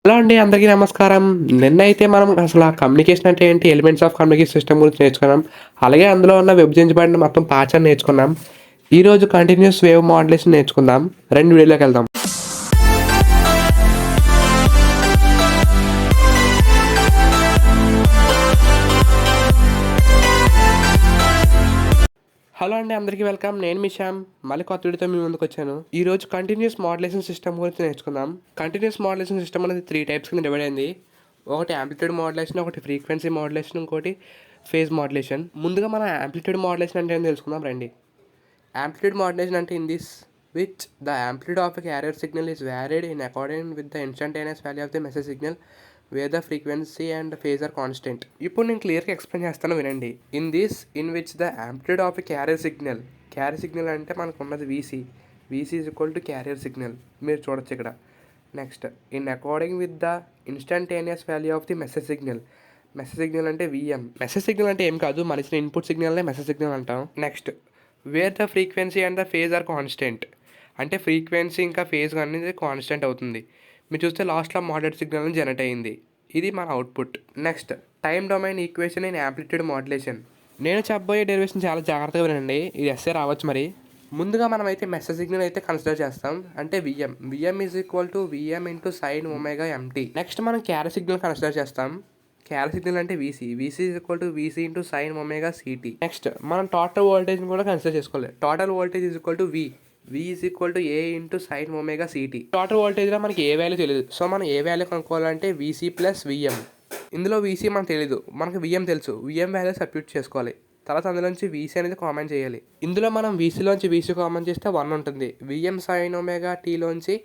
Hello అండి. అందరికీ నమస్కారం. నిన్నైతే మనం అసల కమ్యూనికేషన్ అంటే ఏంటి, ఎలిమెంట్స్ ఆఫ్ కమ్యూనికేషన్ సిస్టమ్ గురించి నేర్చుకున్నాం. అలాగే అందులో ఉన్న విభజించబడిన మొత్తం పార్ట్స్ అన్ని నేర్చుకున్నాం. ఈరోజు కంటిన్యూయస్ వేవ్ మాడ్యులేషన్ నేర్చుకుందాం. రెండు వీడియోలోకెళ్దాం. హలో అండి. అందరికీ వెల్కమ్. నేను మీ శ్యామ్. మళ్ళీ కొత్త వీడియోతో మీ ముందుకొచ్చాను. ఈరోజు కంటిన్యూయస్ మాడ్యులేషన్ సిస్టమ్ గురించి నేర్చుకుందాం. కంటిన్యూయస్ మాడ్యులేషన్ సిస్టమ్ అనేది 3 టైప్స్ కింద డివైడ్ అయింది. ఒకటి యాంప్లిట్యూడ్ మాడ్యులేషన్, ఒకటి ఫ్రీక్వెన్సీ మాడ్యులేషన్, ఇంకోటి ఫేజ్ మాడ్యులేషన్. ముందుగా మన యాంప్లిట్యూడ్ మాడ్యులేషన్ అంటే ఏంటో తెలుసుకుందాం రండి. యాంప్లిట్యూడ్ మాడ్యులేషన్ అంటే in this which the amplitude of a carrier signal is varied in according with the instantaneous value of the message signal where the frequency and phase are constant. ఇప్పుడు నేను క్లియర్గా explain చేస్తాను వినండి. In which the amplitude of a carrier signal అంటే మనకు ఉన్నది VC is equal to carrier signal. మీరు చూడొచ్చు ఇక్కడ. Next, in according with the instantaneous value of the message signal అంటే విఎం. మెసేజ్ సిగ్నల్ అంటే ఏం కాదు, మన ఇచ్చిన ఇన్పుట్ సిగ్నల్నే మెసేజ్ సిగ్నల్ అంటాం. Next, where the frequency and the phase are constant అంటే ఫ్రీక్వెన్సీ ఇంకా ఫేజ్ అనేది కాన్స్టెంట్ అవుతుంది. మీరు చూస్తే లాస్ట్లో మోడరేట్ సిగ్నల్ జనరేట్ అయ్యింది. ఇది మన output. Next, time domain equation in amplitude modulation. నేను చెప్పబోయే డెరివేషన్ చాలా జాగ్రత్తగా వినండి. ఇది ఎస్ఏ రావచ్చు. మరి ముందుగా మనం అయితే మెసేజ్ సిగ్నల్ అయితే కన్సిడర్ చేస్తాం. అంటే VM is equal to VM into sine omega MT. Next మనం క్యారీ సిగ్నల్ కన్సిడర్ చేస్తాం. క్యారీ సిగ్నల్ అంటే VC is equal to VC into sine omega CT. Next మనం టోటల్ వోల్టేజ్ని కూడా కన్సిడర్ చేసుకోవాలి. Total voltage is equal to V is equal to A into sine omega CT. Total వోల్టేజ్లో మనకి A value తెలియదు. So మనం A value కనుక్కోవాలంటే VC plus VM. ఇందులో వీసీ మనకు తెలియదు, మనకు విఎం తెలుసు. విఎం వాల్యూ సబ్స్టిట్యూట్ చేసుకోవాలి. తర్వాత అందులోంచి వీసీ అనేది కామన్ చేయాలి. ఇందులో మనం వీసీలోంచి వీసీ కామన్ చేస్తే 1 ఉంటుంది. విఎం సైన్ ఒమేగా టీలోంచి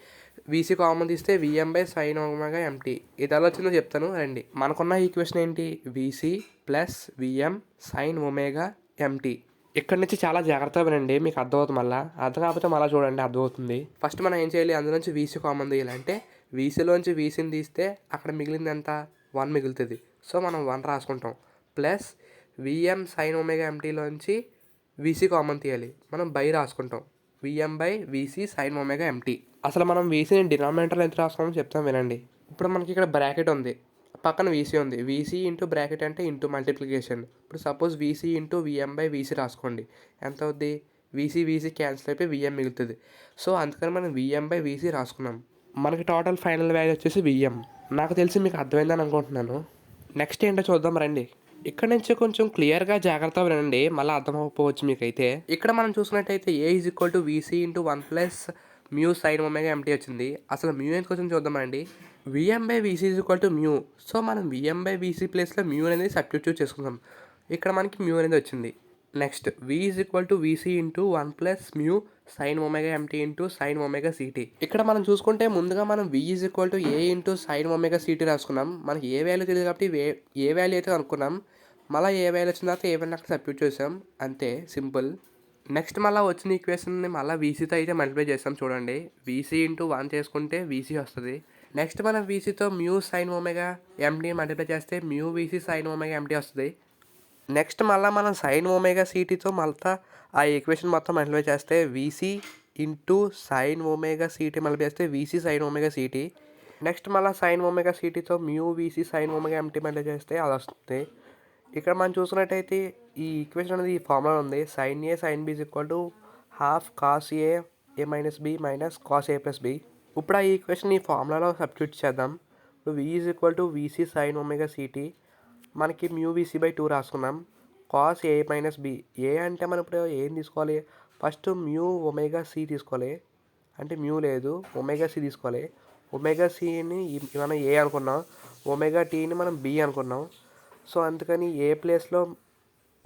వీసీ కామన్ తీస్తే VM by sine omega MT. ఇది ఎలా వచ్చిందో చెప్తాను రండి. మనకున్న ఈక్వేషన్ ఏంటి? VC plus VM sine omega MT. ఇక్కడ నుంచి చాలా జాగ్రత్తగా వినండి, మీకు అర్థమవుతుంది. మళ్ళీ అర్థం కాకపోతే మళ్ళీ చూడండి, అర్థమవుతుంది. ఫస్ట్ మనం ఏం చేయాలి, అందులోంచి వీసీ కామన్ తీయాలంటే వీసీలోంచి వీసీని తీస్తే అక్కడ మిగిలింది ఎంత? 1 మిగులుతుంది. సో మనం 1 రాసుకుంటాం. ప్లస్ విఎం సైన్ ఒమేగా ఎంటీలోంచి వీసీ కామన్ తీయాలి, మనం బై రాసుకుంటాం. VM by VC sine omega MT. అసలు మనం వీసీని డినామినేటర్లో ఎంత రాసుకోమో చెప్తాం వినండి. ఇప్పుడు మనకి ఇక్కడ బ్రాకెట్ ఉంది, పక్కన వీసీ ఉంది. వీసీ ఇంటూ బ్రాకెట్ అంటే ఇంటూ మల్టిప్లికేషన్. ఇప్పుడు suppose VC into VM by VC రాసుకోండి. ఎంత అవుద్ది? వీసీ క్యాన్సిల్ అయిపోయి విఎం మిగులుతుంది. సో అందుకని మనం విఎం బై వీసీ రాసుకున్నాం. మనకి టోటల్ ఫైనల్ వాల్యూ వచ్చేసి విఎం. నాకు తెలిసి మీకు అర్థమైందని అనుకుంటున్నాను. నెక్స్ట్ ఏంటో చూద్దాం రండి. ఇక్కడ నుంచి కొంచెం క్లియర్గా జాగ్రత్తగా వినండి, మళ్ళీ అర్థమైపోవచ్చు మీకైతే. ఇక్కడ మనం చూసినట్టయితే A is equal to VC into 1 plus mu sine omega MT వచ్చింది. అసలు మ్యూ ఎంత కొంచెం చూద్దామండి. VM by VC is equal to mu. So మనం విఎం బై వీసీ ప్లేస్లో మ్యూ అనేది సబ్స్టిట్యూట్ చేసుకుందాం. ఇక్కడ మనకి మ్యూ అనేది వచ్చింది. Next, V is equal to VC into 1 plus mu sine omega MT into sine omega CT. ఇక్కడ మనం చూసుకుంటే ముందుగా మనం V is equal to A into sine omega city రాసుకున్నాం. మనకి ఏ వాల్యూ తెలియదు కాబట్టి ఏ వాల్యూ అయితే అనుకున్నాం. మళ్ళీ ఏ వాల్యూ వచ్చిన తర్వాత ఏ వాల్యూ అక్కడ సబ్స్టిట్యూట్ చేసాం, అంతే, సింపుల్. నెక్స్ట్ మళ్ళీ వచ్చిన ఈక్వేషన్ని మళ్ళీ వీసీతో అయితే మల్టిప్లై చేస్తాం. చూడండి, వీసీ ఇంటూ 1 చేసుకుంటే వీసీ వస్తుంది. నెక్స్ట్ మనం వీసీతో mu sine omega MT multiply చేస్తే mu VC sine omega MT వస్తుంది. నెక్స్ట్ మళ్ళీ మనం సైన్ ఒమేగా సిటీతో మళ్ళీ ఆ ఈక్వేషన్ మొత్తం మల్టిప్లై చేస్తే VC into sine omega CT multiply చేస్తే VC sine omega CT. Next మళ్ళీ సైన్ ఒమేగా సిటీతో mu VC sine omega MT multiply చేస్తే అది వస్తుంది. ఇక్కడ మనం చూసినట్టయితే ఈ ఈక్వేషన్ అనేది ఈ ఫార్ములా ఉంది. Sine A sine B is equal to half cos A minus B minus cos A plus B. ఇప్పుడు ఆ ఈక్వేషన్ ఈ ఫార్ములాలో సబ్స్టిట్యూట్ చేద్దాం. ఇప్పుడు V is equal to VC sine omega CT, మనకి మ్యూ వీసీ బై 2 రాసుకున్నాం. Cos A minus B. A అంటే మనం ఇప్పుడు ఏం తీసుకోవాలి? ఫస్ట్ మ్యూ ఒమేగా సి తీసుకోవాలి. అంటే మ్యూ లేదు, ఒమేగా సి తీసుకోవాలి. ఒమేగా సిని మనం ఏ అనుకున్నాం, ఒమేగా టీని మనం బి అనుకున్నాం. సో అందుకని ఏ ప్లేస్లో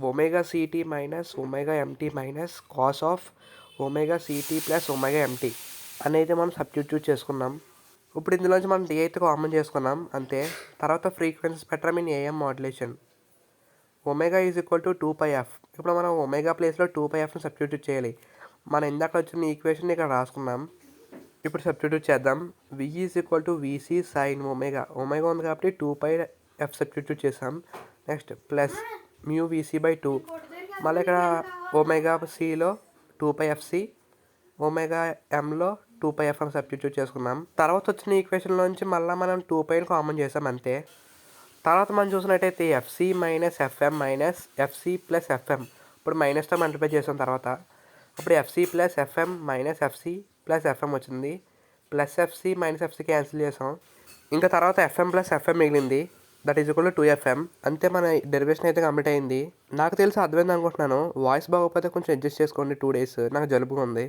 omega city minus omega empty minus cos of omega city plus omega empty అనేది మనం సబ్స్టిట్యూట్ చేసుకున్నాం. ఇప్పుడు ఇందులోంచి మనం డి అయితే కామన్ చేసుకున్నాం, అంతే. తర్వాత frequency spectrum in AM modulation. Omega is equal to 2πf. ఇప్పుడు మనం ఒమేగా ప్లేస్లో 2πfని సబ్స్టిట్యూట్ చేయాలి. మనం ఇందాక వచ్చిన ఈక్వేషన్ ఇక్కడ రాసుకున్నాం. ఇప్పుడు సబ్స్టిట్యూట్ చేద్దాం. V is equal to VC sine omega ఉంది కాబట్టి 2πf సబ్స్టిట్యూట్ చేసాం. Next plus mu VC by 2. మళ్ళీ ఇక్కడ ఒమేగా సిలో 2πfc, ఒమేగా ఎంలో 2πfm సబ్స్టిట్యూట్ చేసుకున్నాం. తర్వాత వచ్చిన ఈక్వేషన్లోంచి మళ్ళీ మనం 2πని కామన్ చేసాం అంతే. తర్వాత మనం చూసినట్టయితే FC minus FM minus FC plus FM ఇప్పుడు మైనస్తో మల్టిప్లై చేసాం. తర్వాత అప్పుడు FC plus FM minus FC plus FM వచ్చింది. Plus FC minus FC cancel చేసాం. ఇంకా తర్వాత ఎఫ్ఎం ప్లస్ ఎఫ్ఎం మిగిలింది. That is equal to 2fm. అంతే మన డెరివేషన్ అయితే కంప్లీట్ అయింది. నాకు తెలిసి అర్థమైంది అనుకుంటున్నాను. వాయిస్ బాగోకపోతే కొంచెం అడ్జస్ట్ చేసుకోండి. 2 days నాకు జలుబుగా ఉంది.